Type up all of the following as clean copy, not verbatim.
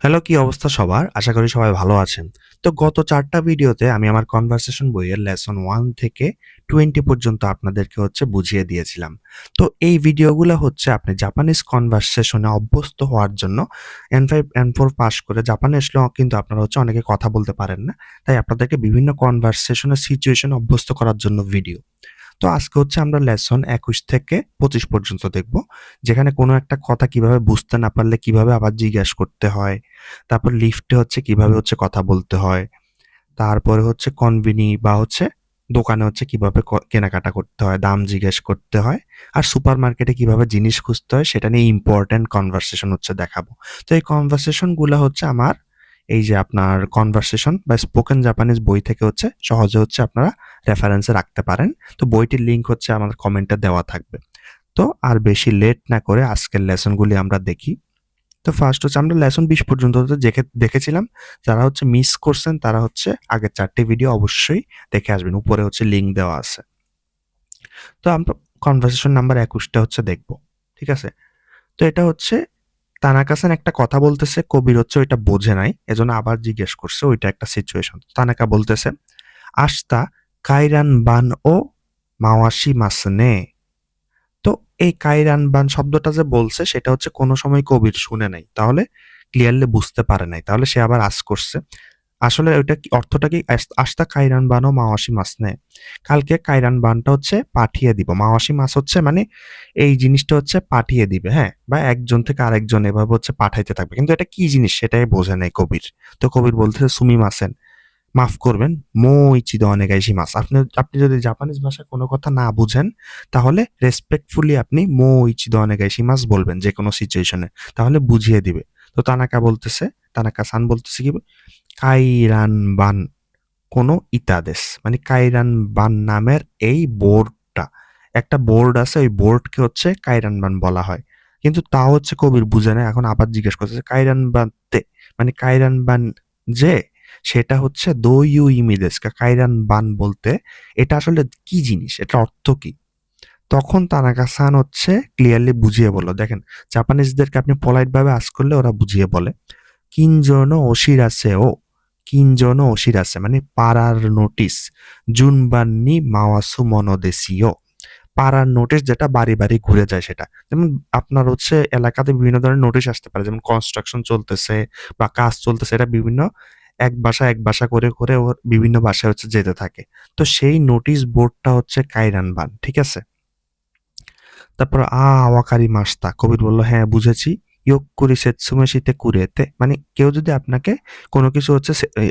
Hello, কি অবস্থা সবার? আশা করি সবাই ভালো আছেন। তো গত ৪ টা ভিডিওতে আমি আমার কনভারসেশন বইয়ের লেসন 1 থেকে 20 পর্যন্ত আপনাদেরকে বুঝিয়ে দিয়েছিলাম। তো এই ভিডিওগুলা আপনি জাপানিজ কনভারসেশনে অভ্যস্ত হওয়ার জন্য N5, N4 পাস করে জাপানে আসলেও কিন্তু আপনারা অনেকে কথা বলতে পারেন না। তাই আপনাদেরকে বিভিন্ন কনভারসেশনের সিচুয়েশনে অভ্যস্ত করার জন্য ভিডিও। তো আজকে আমরা লেসন ২১ থেকে ২৫ পর্যন্ত দেখব। যেখানে কোনো একটা কথা কিভাবে বুঝতে না পারলে কিভাবে আবার জিজ্ঞেস করতে হয়। তারপর লিফটে কিভাবে কথা বলতে হয়। তারপরে কনভিনি বা দোকানে কিভাবে কেনাকাটা করতে হয়, দাম জিজ্ঞেস করতে হয়। আর সুপারমার্কেটে কিভাবে জিনিস খুঁজতে হয় সেটা নিয়ে ইম্পোর্টেন্ট কনভারসেশন দেখাবো। তো এই কনভারসেশন গুলা আমার এই যে আপনার কনভারসেশন বা স্পোকেন জাপানিজ বই থেকে সহজে আপনারা রেফারেন্সে রাখতে পারেন। তো বইটির লিঙ্ক আমার কমেন্টে দেওয়া থাকবে। তো আর বেশি লেট না করে আজকের লেসনগুলি আমরা দেখি। তো ফার্স্ট আমরা লেসন 20 পর্যন্ত দেখেছিলাম। যারা মিস করছেন তারা আগের 4 টি ভিডিও অবশ্যই দেখে আসবেন। উপরে লিঙ্ক দেওয়া আছে। তো আমরা কনভারসেশন নাম্বার 21 টা দেখব। ঠিক আছে? তো এটা তানাকা-সান একটা কথা বলতেছে, কবির ওইটা বোঝে নাই। এজন্য আবার জিজ্ঞেস করছে, ওইটা একটা সিচুয়েশন। তানাকা বলতেছে, "আস্তা কাইরান বান ও মাওয়াশিমাসু নে।" তো এই কাইরান বান শব্দটা যে বলছে সেটা কোনো সময় কবির শুনে নাই। তাহলে ক্লিয়ারলি বুঝতে পারে নাই। তাহলে সে আবার আস্ক করছে। আসলে ওইটা কি অর্থটা কি? আস্তা কাইরান বান ও মাওয়াশিমাসু নে। কালকে কাইরান বানটা পাঠিয়ে দিব। মাওয়াশিমাস মানে এই জিনিসটা পাঠিয়ে দিবে, হ্যাঁ? বা একজন থেকে আরেকজন এভাবে পাঠাইতে থাকবে। কিন্তু এটা কি জিনিস সেটাই বোঝে নাই কবির। তো কবির বলতেছে সুমিমাসেন। মাফ করবেন, ইচিদো ওনেগাইশিমাসু। আপনি যদি জাপানিজ ভাষায় কোনো কথা না বুঝেন, তাহলে রেসপেক্টফুলি আপনি ইচিদো ওনেগাইশিমাসু বলবেন যেকোনো সিচুয়েশনে। তাহলে বুঝিয়ে দিবে। তো তানাকা-সান বলতেছে কি? কাইরান বান কোনো ইতাদেস। মানে কাইরান বান নামের এই বোর্ডটা। একটা বোর্ড আছে, ওই বোর্ডকে কাইরান বান বলা হয়। কিন্তু তাও কবির বুঝে নাই। এখন আবার জিজ্ঞেস করতেছে কাইরান বান তে, মানে কাইরান বান যে সেটা দোইউ ইমি দেস্কা? কাইরান বান বলতে এটা আসলে কি জিনিস? এটার অর্থ কি? তখন তানাকা-সান ক্লিয়ারলি বুঝিয়ে বলল। দেখেন, জাপানিজদেরকে আপনি পোলাইট ভাবে আস্ক করলে ওরা বুঝিয়ে বলে। কিনজো নো ওশিরাসে ও, কিনজো নো ওশিরাসে মানে পাড়ার নোটিশ। জুনবান নি মাওয়াসু মনো দেশিও। পাড়ার নোটিশ যেটা বাড়ি, বাড়ি ঘুরে যায় সেটা। যেমন আপনার এলাকাতে বিভিন্ন ধরনের নোটিশ আসতে পারে। যেমন কনস্ট্রাকশন চলতেছে বা কাজ চলতেছে। এটা বিভিন্ন এক বাসা করে ওর বিভিন্ন বাসায় যেতে থাকে। তো সেই নোটিশ বোর্ডটা কাইরানবান। ঠিক আছে? তারপর ওয়াকারি মাস্তা। কবির বলল, "হ্যাঁ, বুঝেছি। ইয়োক্কুরি সেতসুমেশিতে কুরেতে।" মানে কেউ যদি আপনাকে কোনো কিছু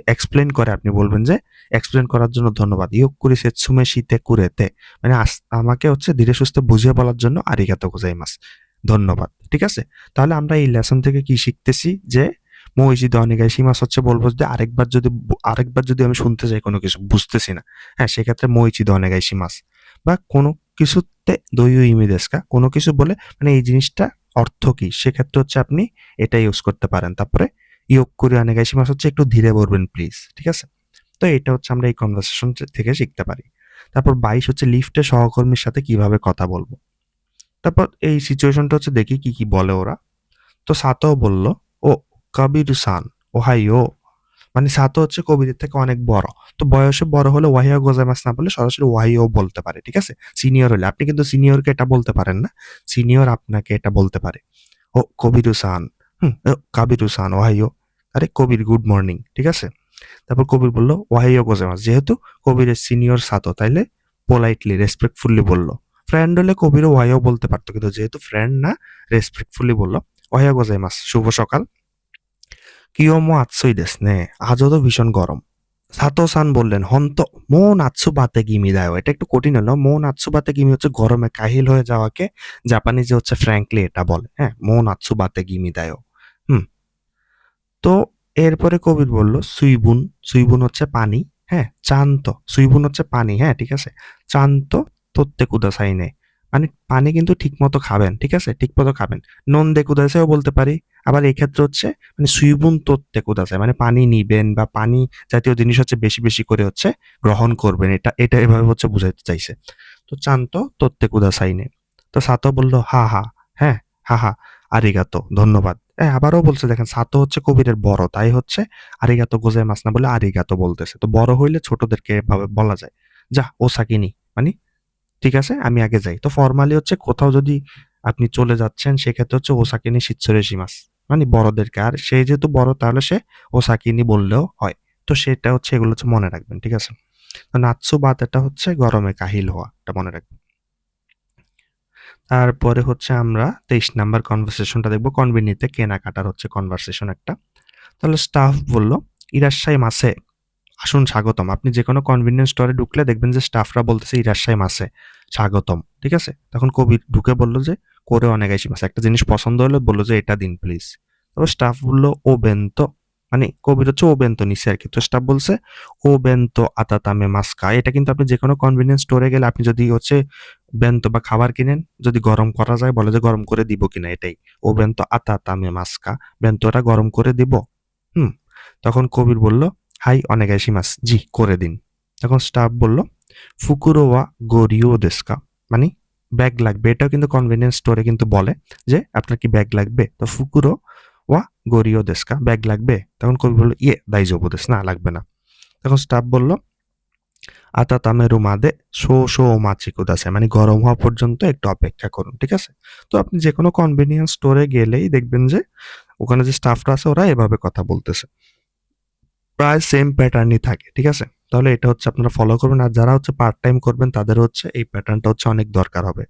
এক্সপ্লেইন করে, আপনি বলবেন যে, "এক্সপ্লেইন করার জন্য ধন্যবাদ। ইয়োক্কুরি সেতসুমেশিতে কুরেতে।" মানে আমাকে ধীরে সুস্থে বুঝিয়ে বলার জন্য আরিগাতো গোজাইমাস। ধন্যবাদ। ঠিক আছে? তাহলে আমরা এই লেসন থেকে কি শিখতেছি? যে মৌইচিদো ওনেগাইশিমাস বলবো যে আরেকবার যদি আমি শুনতে চাই কোনো কিছু বুঝতেছি না। হ্যাঁ, সেক্ষেত্রে মৌইচিদো ওনেগাইশিমাস। বা কোনো কিছুতে দৈও ইমি দেস্কা, কোনো কিছু বলে মানে এই জিনিসটা অর্থ কি? সেক্ষেত্রে আপনি এটা ইউজ করতে পারেন। তারপরে ইয়োক্কুরি ওনেগাইশিমাস একটু ধীরে বলবেন প্লিজ। ঠিক আছে? তো এটা আমরা এই কনভারসেশন থেকে শিখতে পারি। তারপর ২২ লিফটে সহকর্মীর সাথে কিভাবে কথা বলবো। তারপর এই সিচুয়েশনটা দেখি কি, কি বলে ওরা। তো সাতো বলল, "ও কাবিরু-সান, ওহাইয়ো।" মানে সাতো কবিরের থেকে অনেক বড়। তো বয়সে বড় হলে ওয়াহিয়া গোজাইমাস না বলে সরাসরি ওহাইয়ো বলতে পারে। ঠিক আছে? সিনিয়র হলে। আপনি কিন্তু সিনিয়রকে এটা বলতে পারেন না। সিনিয়র আপনাকে এটা বলতে পারে। "ও কবিরু-সান, ও কাবিরু-সান, ওহাইয়ো।" আরে কবির, গুড মর্নিং। ঠিক আছে? তারপর কবির বলল, "ওহাইয়ো গোজাইমাস।" যেহেতু কবিরের সিনিয়র সাতো, তাইলে পোলাইটলি, রেসপেক্টফুলি বলল। ফ্রেন্ড হলে কবিরও ওহাইয়ো বলতে পারত। কিন্তু যেহেতু ফ্রেন্ড না, রেসপেক্টফুলি বলল, "ওহাইয়ো গোজাইমাস। শুভ সকাল। কিয়োমো আতসুই দেসু নে।" আজও তো ভীষণ গরম। সাতো-সান বললেন, "হন্তো মো নাৎসু বাতে গিমি দায়ো।" এটা একটু কঠিন হলো। মো নাৎসু বাতে গিমি গরমে কাহিল হয়ে যাওয়াকে জাপানিজে ফ্র্যাঙ্কলি এটা বলে। হ্যাঁ? মো নাৎসু বাতে গিমি দায়ো। হুম? তো এরপরে কবির বলল, "সুইবুন।" সুইবুন পানি। হ্যাঁ? চান্ত। সুইবুন পানি। হ্যাঁ? ঠিক আছে? চান্ত তোত্তে কুদাসাই নে। মানে পানি কিন্তু ঠিকমতো খাবেন। ঠিক আছে? ঠিকমতো খাবেন। নন্দে কুদাসাইও বলতে পারি। আবার এই ক্ষেত্রে মানে সুইবুন তোত্তে কুদাসাই মানে পানি নিবেন বা পানি জাতীয় জিনিস বেশি, বেশি করে গ্রহণ করবেন। এটা এভাবে বুঝাইতে চাইছে। তো চান্ত তোত্তে কুদাসাই নে। তো সাতো বলল, "হা, হা।" হ্যাঁ? হা, হা। আরিগাতো। ধন্যবাদ। আবারও বলছে দেখেন সাতো হচ্ছে কবিরের বড়, তাই হচ্ছে আরিগাতো গোজাইমাস না বলে আরিগাতো বলতেছে। তো বড় হইলে ছোটদেরকে এভাবে বলা যায়। যা ওসাকিনি মানে ঠিক আছে আমি আগে যাই। তো ফরমালি হচ্ছে কোথাও যদি আপনি চলে যাচ্ছেন সেক্ষেত্রে হচ্ছে ওসাকিনি শিতসুরেশিমাস মানে বড়দেরকে। আর সে যেহেতু বড় তাহলে সে ওসাকিনি বললেও হয়। তো সেটা হচ্ছে এগুলো হচ্ছে মনে রাখবেন, ঠিক আছে? তো নাৎসু বাতেটা হচ্ছে গরমে কাহিল হওয়া, এটা মনে রাখবেন। তারপরে হচ্ছে আমরা 23 নাম্বার কনভারসেশনটা দেখব। কনভেনিতে কেনাকাটার হচ্ছে কনভারসেশন একটা। তাহলে স্টাফ বলল, "ইরাশ্শাই মাসে।" আসুন স্বাগতম। আপনি যেকোনো কনভেনিয়েন্স স্টোরে ঢুকলে দেখবেন যে স্টাফরা বলতেছে ইরাশ্শাই মাসে, স্বাগতম। ঠিক আছে? তখন কবি ঢুকে বলল যে, "কোরে ওনেগাইশিমাসু।" একটা জিনিস পছন্দ হলে বলল যে, "এটা দিন প্লিজ।" তারপর স্টাফ বলল, "ও বেন্তো।" মানে কবির হচ্ছে ও বেন্তো নিছে আরকি। তো স্টাফ বলছে, "ও বেন্তো আতাতামে মাস্কা।" এটা কিন্তু আপনি যেকোনো কনভেনিয়েন্স স্টোরে গেলে আপনি যদি হচ্ছে বেন্তো বা খাবার কিনেন, যদি গরম করা যায় বলে যে গরম করে দিব কিনা এটাই। "ও বেন্তো আতাতামে মাস্কা?" বেন্টোটা গরম করে দিব? হুম? তখন কবির বলল, হাই অনেগাইশিমাস, জি করে দিন। তখন স্টাফ বলল, ফুকুরো ওয়া গোরিও দেস্কা মানে ব্যাগ লাগবে। এটাও কিন্তু কনভেনিয়েন্স স্টোরে কিন্তু বলে যে আপনার কি ব্যাগ লাগবে? তো ফুকুরো ওয়া গোরিও দেস্কা ব্যাগ লাগবে? তখন কবি বলল, ইয়ে দাইজোবু দেস, না লাগবে না। তখন স্টাফ বলল, আতাতামেরু মাদে শো শো মাছি কুদাসে মানে গরম হওয়া পর্যন্ত একটু অপেক্ষা করুন, ঠিক আছে? তো আপনি যেকোনো কনভেনিয়েন্স স্টোরে গেলেই দেখবেন যে ওখানে যে স্টাফরা আছে ওরা এভাবে কথা বলতেছে। প্রায় সেম প্যাটার্নই থাকে, ঠিক আছে? তাহলে এটা হচ্ছে আপনারা ফলো করবেন। আর যারা হচ্ছে পার্ট টাইম করবেন তাদের হচ্ছে এই প্যাটার্নটা হচ্ছে অনেক দরকার হবে।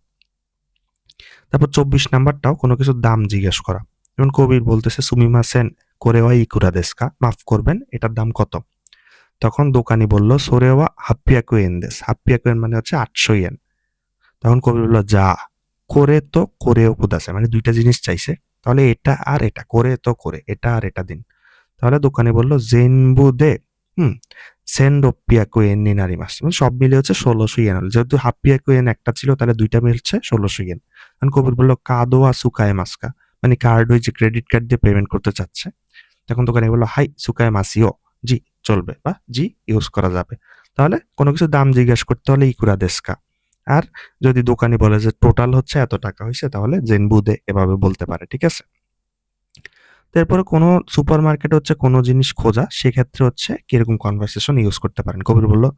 তারপর 24 নাম্বারটাও কোনো কিছুর দাম জিজ্ঞেস করা। যেমন কবির বলতেছে, "সুমিমাসেন কোরেওয়া ইকুরা দেস কা?" মাফ করবেন, এটার দাম কত? তখন দোকানি বলল, "সোরেওয়া 800 ইয়েন দেস।" 800 ইয়েন মানে হচ্ছে 800 ইয়েন। তখন কবি বলল, "যা, করে তো করেও কুদাসে।" মানে ২ টা জিনিস চাইছে। তাহলে এটা আর এটা, করে তো করে, এটা আর এটা দিন। তাহলে দোকানি বলল, "জেনবু দে হুম 1600 ইয়েন নিন আরিমাস।" মানে সব মিলে হচ্ছে 1600 ইয়েন হলো। যেহেতু 800 ইয়েন একটা ছিল তাহলে ২ টা মিলছে 1600 ইয়েন। তখন কবির বলল, "কাদো ওয়া সুকায়ে মাস্কা?" মানে কার্ড ওই যে ক্রেডিট কার্ড দিয়ে পেমেন্ট করতে চাচ্ছে। তখন দোকানি বলল, "হাই সুকায়ে মাসিও।" জি, চলবে বা জি ইউজ করা যাবে। তাহলে কোনো কিছুর দাম জিজ্ঞেস করতে হলে ইকুরা দেস্কা। আর যদি দোকানি বলে যে টোটাল হচ্ছে এত টাকা হইছে তাহলে জেনবু দে এভাবে বলতে পারে, ঠিক আছে? এরপরে কোনো সুপারমার্কেটে হচ্ছে কোনো জিনিস খোঁজা, সেক্ষেত্রে হচ্ছে কিরকম কনভারসেশন ইউজ করতে পারেন? কবির বলল,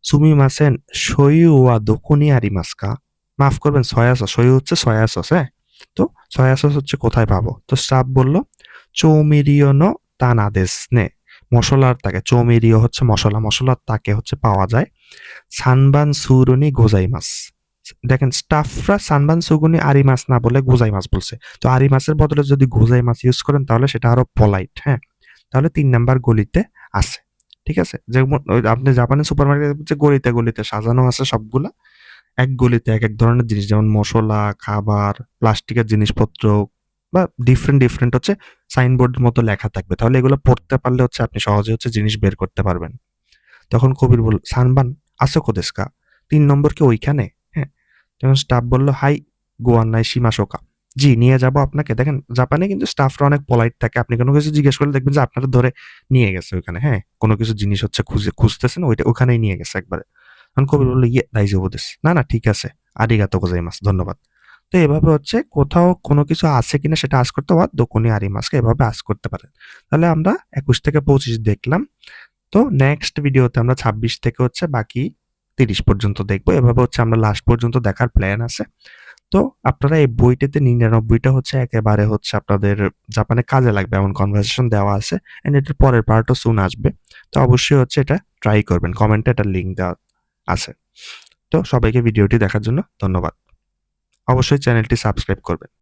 "সুমিমাসেন, শৈয়ু ওয়া দোকোনি আরিমাস্কা?" মাফ করবেন সয়া সস, শৈয়ু হচ্ছে সয়া সস, হ্যাঁ? তো সয়া সস হচ্ছে কোথায় পাবো? তো স্টাফ বলল, "চৌমিরিও নো তানা দেসু নে।" মসলার তাকে, চৌমিরিও হচ্ছে মসলা, মসলার তাকে হচ্ছে পাওয়া যায়। সানবান সুরুনি গোজাইমাস। দেখেন স্টাফরা সানবান সুগুনি আরি মাছ না বলে গোজাই মাছ বলছে। তো আরি মাছের বদলে যদি গোজাই মাছ ইউজ করেন তাহলে সেটা আরো পলাইট, হ্যাঁ? তাহলে ৩ নাম্বার গলিতে আছে। ঠিক আছে? যেমন ওই আপনি জাপানি সুপারমার্কেটে যে গলিতে, গলিতে সাজানো আছে সবগুলা। এক গলিতে একেক ধরনের জিনিস যেমন মসলা, খাবার, প্লাস্টিকের জিনিসপত্র বা ডিফারেন্ট, ডিফারেন্ট হচ্ছে সাইনবোর্ডের মতো লেখা থাকবে। তাহলে এগুলো পড়তে পারলে হচ্ছে আপনি সহজে হচ্ছে জিনিস বের করতে পারবেন। তখন কবির বলল, "সানবান আছোকো দেশু কা?" ৩ নম্বর কি ওইখানে? হ্যাঁ? তখন স্টাফ বলল, "হাই গোয়ান্নাই শিমাশোকা।" জি, নিয়ে যাবো আপনাকে। দেখেন জাপানে কিন্তু স্টাফরা অনেক পোলাইট থাকে। আপনি কোনো কিছু জিজ্ঞেস করলে দেখবেন যে আপনারা ধরে নিয়ে গেছে ওইখানে, হ্যাঁ? কোনো কিছু জিনিস হচ্ছে খুঁজতেছেন ওইটা ওখানেই নিয়ে গেছে একবারে। তখন কবির বলল, "ইয়ে দাইজোবু দেশু।" না, না ঠিক আছে। আরিগাতো গোজাইমাসু। ধন্যবাদ। তো এভাবে হচ্ছে কোথাও কোনো কিছু আছে কিনা সেটা আঁচ করতে বা দোকনি আরিমাসকে এভাবে আঁচ করতে পারেন। তাহলে আমরা ২১ থেকে ২৫ দেখলাম। তো নেক্সট ভিডিওতে আমরা ২৬ থেকে হচ্ছে বাকি ৩০ পর্যন্ত দেখবো। এভাবে হচ্ছে আমরা লাস্ট পর্যন্ত দেখার প্ল্যান আছে। তো আপনারা এই বইটাতে ৯৯টা হচ্ছে একেবারে হচ্ছে আপনাদের জাপানে কাজে লাগবে এমন কনভারসেশন দেওয়া আছে। অ্যান্ড এটার পরের পার্টও সুন আসবে। তো অবশ্যই হচ্ছে এটা ট্রাই করবেন। কমেন্টে এটার লিঙ্ক দেওয়া আছে। তো সবাইকে ভিডিওটি দেখার জন্য ধন্যবাদ। অবশ্যই চ্যানেলটি সাবস্ক্রাইব করবেন।